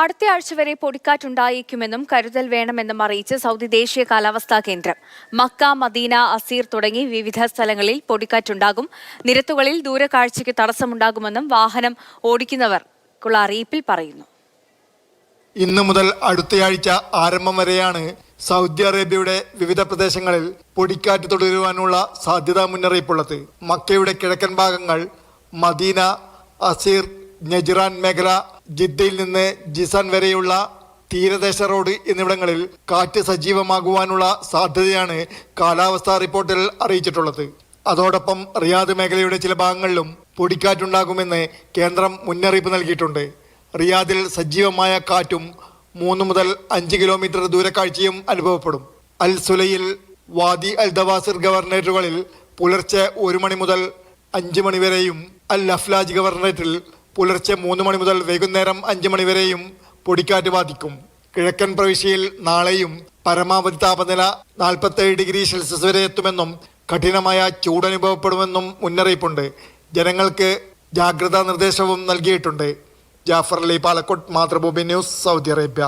അടുത്ത ആഴ്ച വരെ പൊടിക്കാറ്റുണ്ടായേക്കുമെന്നും കരുതൽ വേണമെന്നും അറിയിച്ച് സൗദി ദേശീയ കാലാവസ്ഥാ കേന്ദ്രം. മക്ക, മദീന, അസീർ തുടങ്ങി വിവിധ സ്ഥലങ്ങളിൽ പൊടിക്കാറ്റുണ്ടാകും. നിരത്തുകളിൽ ദൂരക്കാഴ്ചയ്ക്ക് തടസ്സമുണ്ടാകുമെന്നും വാഹനം ഓടിക്കുന്നവർക്കുള്ള അറിയിപ്പിൽ പറയുന്നു. ഇന്നു മുതൽ അടുത്തയാഴ്ച ആരംഭം വരെയാണ് സൗദി അറേബ്യയുടെ വിവിധ പ്രദേശങ്ങളിൽ പൊടിക്കാറ്റ് തുടരുവാനുള്ള സാധ്യതാ മുന്നറിയിപ്പുള്ളത്. മക്കയുടെ കിഴക്കൻ ഭാഗങ്ങൾ, മദീന, അസീർ, നജ്റാൻ മേഖല, ജിദ്ദയിൽ നിന്ന് ജിസാൻ വരെയുള്ള തീരദേശ റോഡ് എന്നിവിടങ്ങളിൽ കാറ്റ് സജീവമാകുവാനുള്ള സാധ്യതയാണ് കാലാവസ്ഥാ റിപ്പോർട്ടിൽ അറിയിച്ചിട്ടുള്ളത്. അതോടൊപ്പം റിയാദ് മേഖലയുടെ ചില ഭാഗങ്ങളിലും പൊടിക്കാറ്റുണ്ടാകുമെന്ന് കേന്ദ്രം മുന്നറിയിപ്പ് നൽകിയിട്ടുണ്ട്. റിയാദിൽ സജീവമായ കാറ്റും 3 മുതൽ 5 കിലോമീറ്റർ ദൂരക്കാഴ്ചയും അനുഭവപ്പെടും. അൽ സുലയിൽ, വാദി അൽ ദവാസിർ ഗവർണറേറ്റുകളിൽ പുലർച്ചെ 1 മണി മുതൽ 5 മണി വരെയും, അൽ അഫ്ലാജ് ഗവർണറേറ്റിൽ പുലർച്ചെ 3 മണി മുതൽ വൈകുന്നേരം 5 മണി വരെയും പൊടിക്കാറ്റ് ബാധിക്കും. കിഴക്കൻ പ്രവിശ്യയിൽ നാളെയും പരമാവധി താപനില 47 ഡിഗ്രി സെൽഷ്യസ് വരെ എത്തുമെന്നും കഠിനമായ ചൂടനുഭവപ്പെടുമെന്നും മുന്നറിയിപ്പുണ്ട്. ജനങ്ങൾക്ക് ജാഗ്രതാ നിർദ്ദേശവും നൽകിയിട്ടുണ്ട്. Jafar Ali, Palakkode, Mathrubhumi news, Saudi Arabia.